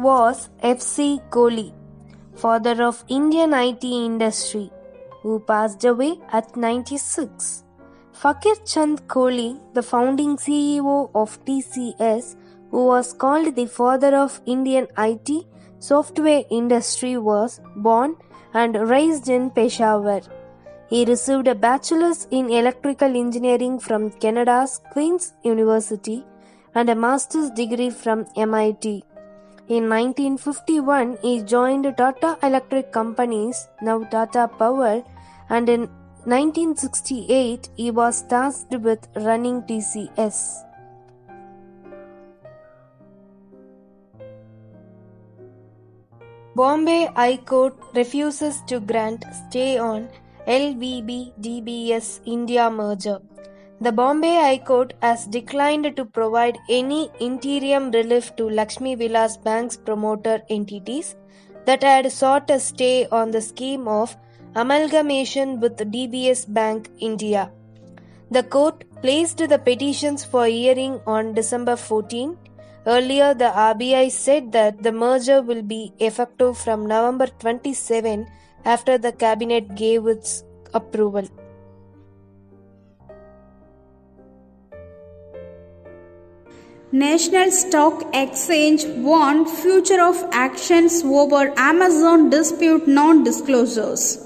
was F.C. Kohli, father of Indian IT industry, who passed away at 96. Fakir Chand Kohli, the founding CEO of TCS, who was called the father of Indian IT software industry, was born and raised in Peshawar. He received a bachelor's in electrical engineering from Canada's Queen's University and a master's degree from MIT. In 1951, he joined Tata Electric Companies, now Tata Power, and in 1968, he was tasked with running TCS. Bombay High Court refuses to grant stay on LVB-DBS India merger. The Bombay High Court has declined to provide any interim relief to Lakshmi Vilas Bank's promoter entities that had sought a stay on the scheme of amalgamation with DBS Bank India. The court placed the petitions for hearing on December 14. Earlier, the RBI said that the merger will be effective from November 27 after the cabinet gave its approval. National Stock Exchange warned future of actions over Amazon dispute non-disclosures.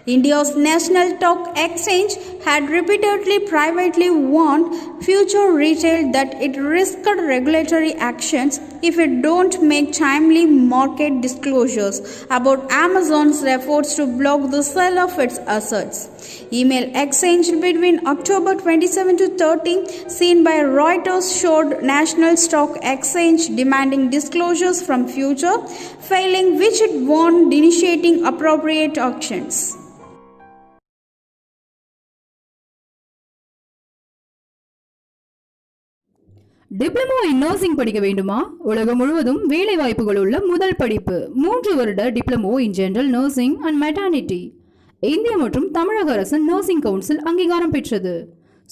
India's National Stock Exchange had repeatedly privately warned Future Retail that it risked regulatory actions if it don't make timely market disclosures about Amazon's efforts to block the sale of its assets. Email exchanged between October 27 to 30 seen by Reuters showed National Stock Exchange demanding disclosures from Future, failing which it warned initiating appropriate actions. Diploma in nursing படிக்க வேண்டுமா? உலகம் முழுவதும் வேலை வாய்ப்புகள் உள்ள முதல் படிப்பு 3 வருட diploma in general nursing and maternity. இந்திய மற்றும் தமிழக அரசின் நர்சிங் கவுன்சில் அங்கீகாரம் பெற்றது.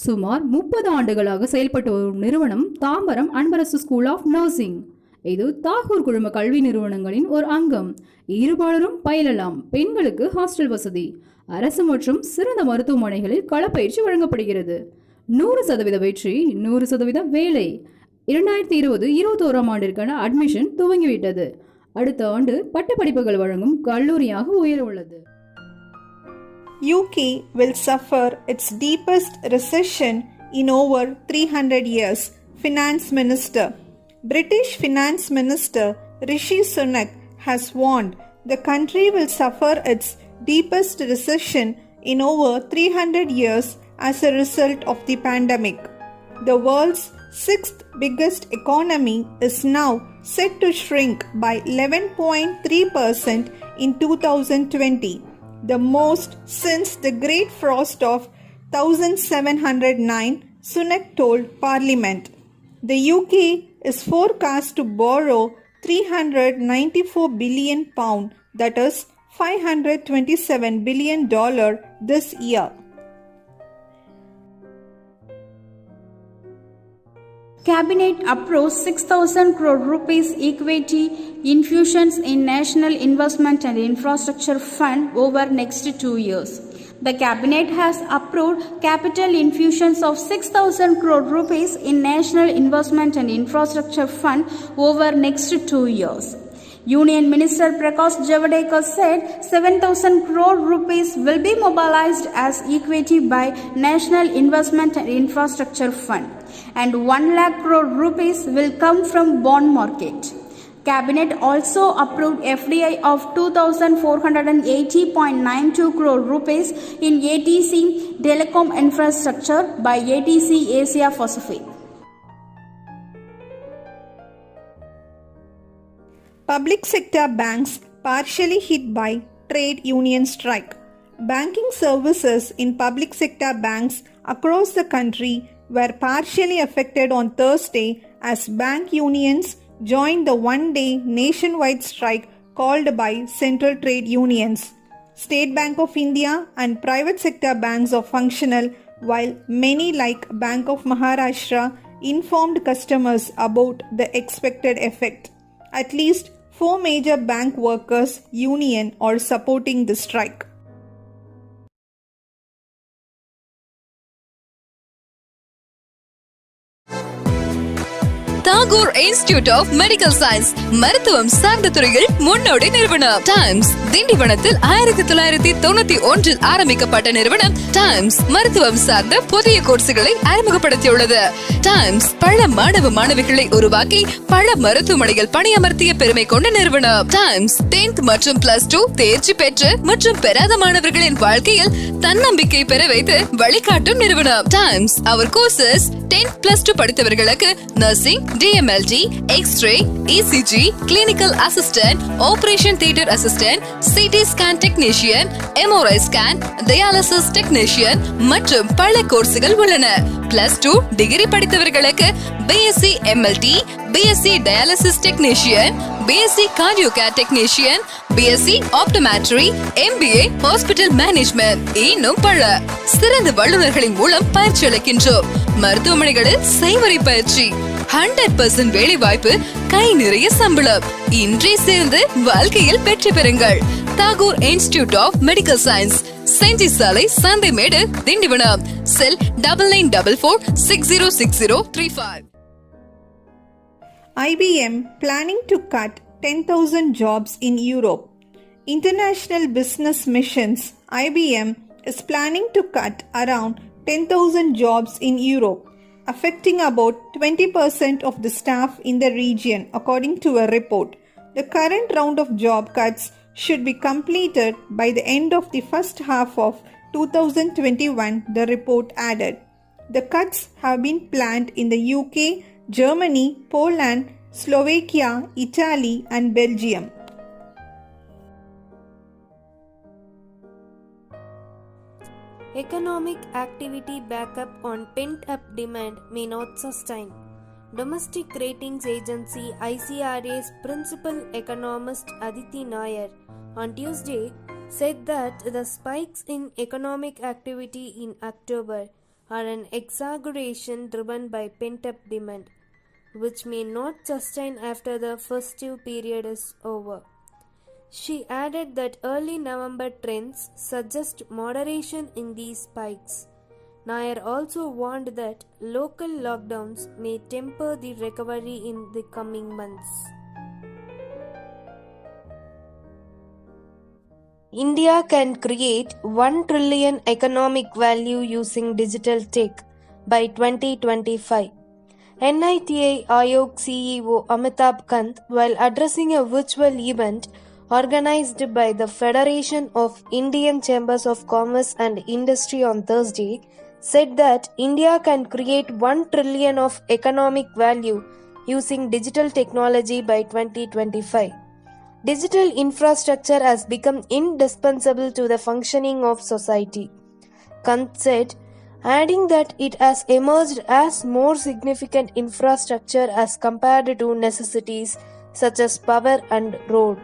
சுமார் 30 ஆண்டுகளாக செயல்பட்டு வரும் நிறுவனம் Tambaram Anbarasu school of nursing. இது தாகூர் குழும கல்வி நிறுவனங்களின் ஒரு அங்கம். இருபாலரும் பயிலலாம். பெண்களுக்கு ஹாஸ்டல் வசதி. அரசு மற்றும் சிறந்த மருத்துவமனைகளில் களப்பயிற்சி வழங்கப்படுகிறது. 100% வெற்றி, 100% வேலை. 2020-21 ஆண்டிற்கான அட்மிஷன் துவங்கிவிட்டது. அடுத்த ஆண்டு பட்டப்படிப்புகள் வழங்கும் கல்லூரியாக உயர உள்ளது. UK will suffer its deepest recession in over 300 years, Finance Minister. British Finance Minister Rishi Sunak has warned the country will suffer its deepest recession in over 300 years as a result of the pandemic. The world's sixth biggest economy is now set to shrink by 11.3% in 2020, the most since the Great Frost of 1709, Sunak told Parliament. The UK is forecast to borrow £394 billion, that is $527 billion this year. Cabinet approves 6,000 crore rupees equity infusions in National Investment and Infrastructure Fund over next 2 years. The Cabinet has approved capital infusions of 6,000 crore rupees in National Investment and Infrastructure Fund over next 2 years. Union Minister Prakash Javadekar said 7,000 crore rupees will be mobilized as equity by National Investment and Infrastructure Fund and 1 lakh crore rupees will come from bond market. Cabinet also approved FDI of 2,480.92 crore rupees in ATC Telecom Infrastructure by ATC Asia Pacific. Public sector banks partially hit by trade union strike. Banking services in public sector banks across the country were partially affected on Thursday as bank unions joined the one-day nationwide strike called by central trade unions. State Bank of India and private sector banks are functional, while many like Bank of Maharashtra informed customers about the expected effect. At least 4 major bank workers' union are supporting the strike. Tagore institute of medical science மருத்துவம் சார்ந்த துறையில் முன்னோடி நிறுவனம். Times திண்டிவனத்தில் 1991 ஆரம்பிக்கப்பட்ட நிறுவனம் times மருத்துவம் சார்ந்த புதிய கோர்சுகளை அறிமுகப்படுத்தியுள்ளது. டைம்ஸ் பல மாணவ மாணவிகளை உருவாக்கி பல மருத்துவமனைகள் பணியமர்த்திய பெருமை கொண்ட நிறுவனம். டைம்ஸ் 10th மற்றும் +2 தேர்ச்சி பெற்று மற்றும் பெறாத மாணவர்களின் வாழ்க்கையில் தன்னம்பிக்கை பெற வைத்து வழிகாட்டும் நிறுவனம். டைம்ஸ் அவர் கோர்சஸ் 10th +2 படித்தவர்களுக்கு nursing, DMLT, X-ray, ECG, clinical assistant, operation theater assistant, CT scan technician, MRI scan, dialysis technician மற்றும் பல கோர்ஸ்கள் உள்ளன. +2 டிகிரி படித்தவர்களுக்கு BSc MLT, BSc dialysis technician, BSc cardio care technician, BSc optometry, MBA hospital management இன்னும் பல சிறந்த வல்லுநர்களின் மூலம் பயிற்சி அளிக்கின்றோம். மருத்துவமனைகளில் செய்வறை பயிற்சி, 100% வேலை வாய்ப்பு, கை நிறைய சம்பளம். இன்றே சேர்ந்து வாழ்க்கையில் வெற்றி பெறுங்கள். Tagore institute of medical science, Gingee சாலை, சந்தைமேடு, திண்டிவனம். செல் 9944606035. IBM planning to cut 10,000 jobs in Europe. International Business Missions IBM is planning to cut around 10,000 jobs in Europe, affecting about 20% of the staff in the region, according to a report. The current round of job cuts should be completed by the end of the first half of 2021, the report added. The cuts have been planned in the UK, Germany, Poland, Slovakia, Italy, and Belgium. Economic activity backup on pent-up demand may not sustain. Domestic Ratings Agency ICRA's principal economist Aditi Nair on Tuesday said that the spikes in economic activity in October are an exaggeration driven by pent-up demand, which may not sustain after the festive period is over. She added that early November trends suggest moderation in these spikes. Nair also warned that local lockdowns may temper the recovery in the coming months. India can create 1 trillion economic value using digital tech by 2025. NITI Aayog CEO Amitabh Kant, while addressing a virtual event organized by the Federation of Indian Chambers of Commerce and Industry on Thursday, said that India can create 1 trillion of economic value using digital technology by 2025. Digital infrastructure has become indispensable to the functioning of society, Kant said, adding that it has emerged as more significant infrastructure as compared to necessities such as power and road.